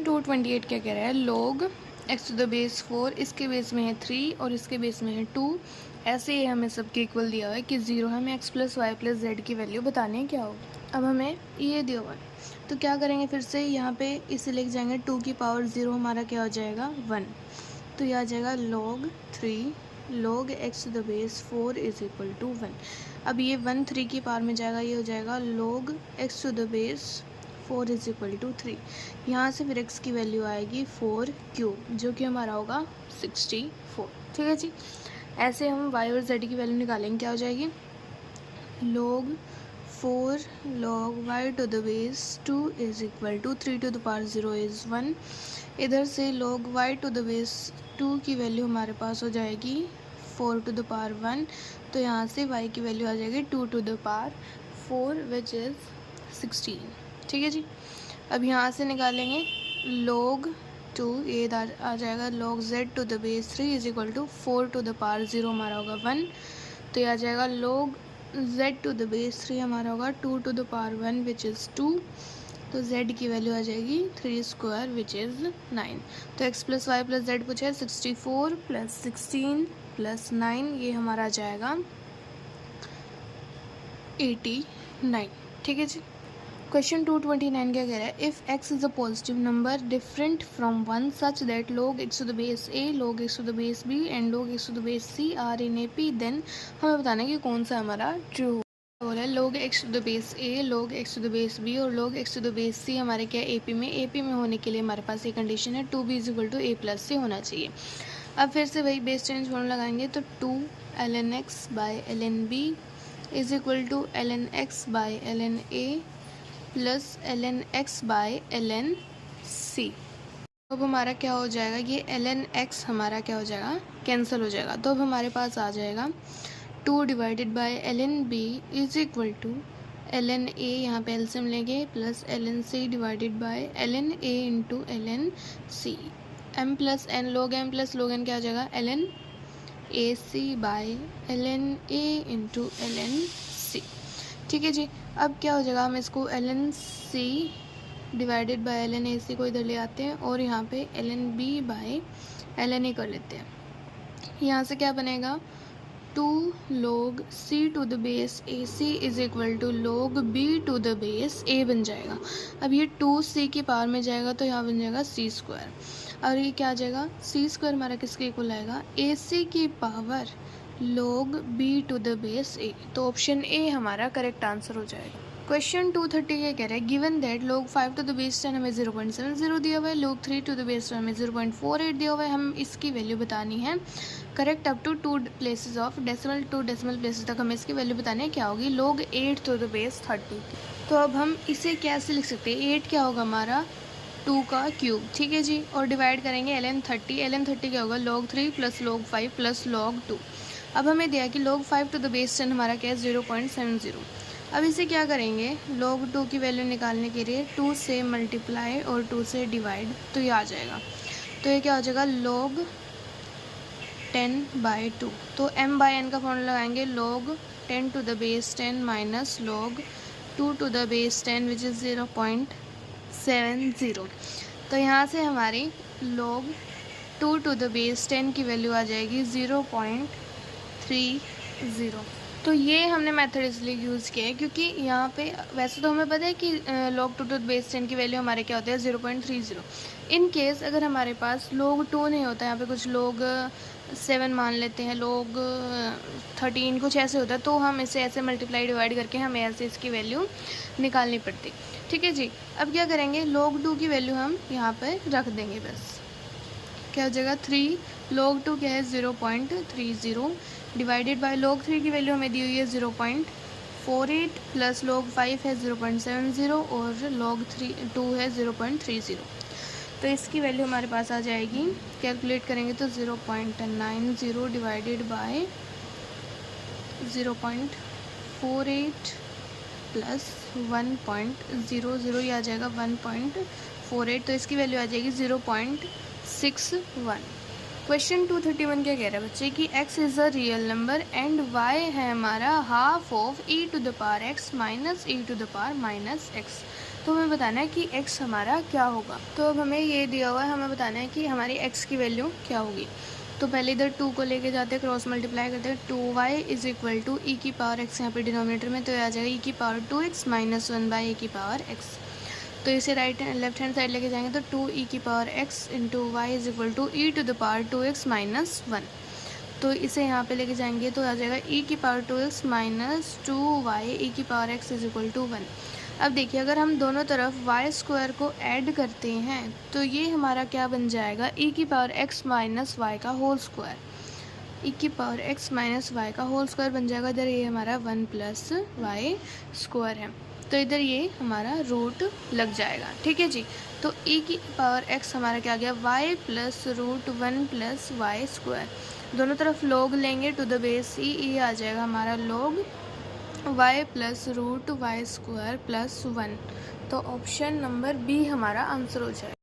228 क्या कह रहा है, log x to the base 4, इसके बेस में है 3 और इसके बेस में है 2। ऐसे ही हमें सबके इक्वल दिया हुआ है कि 0 हमें x plus y plus z की वैल्यू बतानी है क्या होगा। अब हमें ये दिया हुआ है तो क्या करेंगे, फिर से यहाँ पे इसे लेके जाएंगे, 2 की पावर 0 हमारा क्या हो जाएगा 1, तो यह आ जाएगा log 3 log x to the base 4 is equal to 1। अब ये 1 3 की पावर में जाएगा, ये हो जाएगा log x to the base 4 is equal to 3। यहाँ से फिर x की वैल्यू आएगी 4 क्यूब, जो कि हमारा होगा 64। ठीक है जी। ऐसे हम y और z की वैल्यू निकालेंगे, क्या हो जाएगी log 4 log y to the base 2 is equal to 3 to the power 0 is 1। इधर से log y to the base 2 की वैल्यू हमारे पास हो जाएगी 4 to the power 1, तो यहाँ से y की वैल्यू आ जाएगी 2 to the power 4 which is 16। ठीक है जी। अब यहाँ से निकालेंगे log 2, ये आ जाएगा log z to the base 3 is equal to 4 to the power 0 हमारा होगा 1, तो ये आ जाएगा log z to the base 3 हमारा होगा 2 to the power 1 which is 2, तो z की वैल्यू आ जाएगी 3 स्क्वायर विच इज़ 9। तो x plus y plus z पूछा है, 64 प्लस 16 प्लस 9, ये हमारा आ जाएगा 89। ठीक है जी। क्वेश्चन 229 क्या कह रहा है, if x is a positive number different from 1 such that log x to the base a log x to the base b and log x to the base c are in AP, then हमें बताना है कि कौन सा हमारा true बोला है। log x to the base a log x to the base b और log x to the base c हमारे क्या AP में होने के लिए हमारे पास ये कंडीशन है 2b is equal to a plus c होना चाहिए। अब फिर से वही बेस चेंज फॉर्मूला लगाएंगे, तो 2 ln x by ln b is equal to ln x by ln a plus ln x by ln c। अब हमारा क्या हो जाएगा, ये ln x हमारा क्या हो जाएगा, कैंसिल हो जाएगा। तो अब हमारे पास आ जाएगा 2 divided by ln b is equal to ln a, यहाँ पे एलसीएम लेंगे, plus ln c divided by ln a into ln c। m plus n log n क्या हो जाएगा ln a c by ln a into ln c। ठीक है जी। अब क्या हो जाएगा, हम इसको ln c divided by ln a c को इधर ले आते हैं और यहाँ पे ln b by ln a कर लेते हैं। यहाँ से क्या बनेगा 2 log c to the base a c is equal to log b to the base a बन जाएगा। अब ये 2c की पावर में जाएगा तो यहाँ बन जाएगा c स्क्वायर, और ये क्या आ जाएगा c स्क्वायर हमारा किसके इक्वल आएगा ए सी की power log b to the base a, तो ऑप्शन ए हमारा करेक्ट आंसर हो जाएगा। क्वेश्चन 230 ये कह रहा है, given that log 5 to the base 10 हमें 0.70 दिया हुआ है, log 3 टू द बेस 10 हमें 0.48 दिया हुआ है, हम इसकी वैल्यू बतानी है correct up to 2 places of decimal, 2 decimal places तक हमें इसकी वैल्यू बतानी है क्या होगी log 8 टू द बेस 30। तो अब हम इसे कैसे लिख सकते हैं, 8 क्या होगा हमारा 2 का क्यूब। ठीक है जी। और डिवाइड करेंगे ln 30 क्या होगा log 3 plus log 5 plus log 2। अब हमें दिया कि log 5 टू द बेस 10 हमारा क्या है 0.70। अब इसे क्या करेंगे log 2 की वैल्यू निकालने के लिए 2 से मल्टीप्लाई और 2 से डिवाइड, तो ये आ जाएगा। तो ये क्या हो जाएगा log 10/2, तो m बाई n का फॉर्मूला लगाएंगे log 10 to the base 10 minus log 2 to the base 10 which is 0.70। तो यहाँ से हमारी log 2 टू द बेस 10 की वैल्यू आ जाएगी 0.30। तो ये हमने मेथड इसलिए यूज़ किया है क्योंकि यहाँ पे वैसे तो हमें पता है कि log 2 टू द बेस 10 की वैल्यू हमारे क्या होती है 0.30। इन केस अगर हमारे पास log 2 नहीं होता, यहाँ पे कुछ log 7 मान लेते हैं, log 13 कुछ ऐसे होता है, तो हम इसे ऐसे मल्टीप्लाई डिवाइड करके हमें ऐसे इसकी वैल्यू निकालनी पड़ती। ठीक है जी। अब क्या करेंगे log 2 की वैल्यू हम यहाँ पर रख देंगे, बस क्या हो जाएगा 3 log 2 क्या है 0.30 डिवाइडेड बाय log 3 की वैल्यू हमें दी हुई है 0.48 प्लस log 5 है 0.70 और log 2 है 0.30। तो इसकी वैल्यू हमारे पास आ जाएगी, कैलकुलेट करेंगे तो 0.90 डिवाइडेड बाय 0.48 प्लस 1.00, ये आ जाएगा 1.48, तो इसकी वैल्यू आ जाएगी 0.61। क्वेश्चन 231 क्या कह रहा है बच्चे कि x is a real number and y है हमारा half of e to the power x minus e to the power minus x। तो हमें बताना है कि x हमारा क्या होगा। तो अब हमें ये दिया हुआ है, हमें बताना है कि हमारी x की वैल्यू क्या होगी। तो पहले इधर 2 को लेके जाते हैं, क्रॉस मल्टीप्लाई करते हैं। 2y इज इक्वल टू ई की पावर x, यहाँ पे डिनोमिनेटर में तो आ जाएगा ई की पावर 2x माइनस 1 बाई ए की पावर x। तो इसे लेफ्ट हैंड साइड लेके जाएंगे तो 2 ई की power x into y is equal to e to the power 2x minus 1। तो इसे यहाँ पे लेके जाएंगे तो आ जाएगा e की power 2x minus 2y e की power x is equal to 1। अब देखिए अगर हम दोनों तरफ वाई स्क्वायर को ऐड करते हैं तो ये हमारा क्या बन जाएगा, e की पावर x माइनस वाई का होल स्क्वायर। e की पावर x माइनस वाई का होल स्क्वायर बन जाएगा। इधर ये हमारा 1 प्लस वाई स्क्वायर है, तो इधर ये हमारा रूट लग जाएगा। ठीक है जी। तो e की पावर x हमारा क्या आ गया, y plus root 1 plus y square. दोनों तरफ लॉग लेंगे टू द बेस e आ जाएगा हमारा log y plus root y square plus 1। तो ऑप्शन नंबर बी हमारा आंसर हो जाएगा।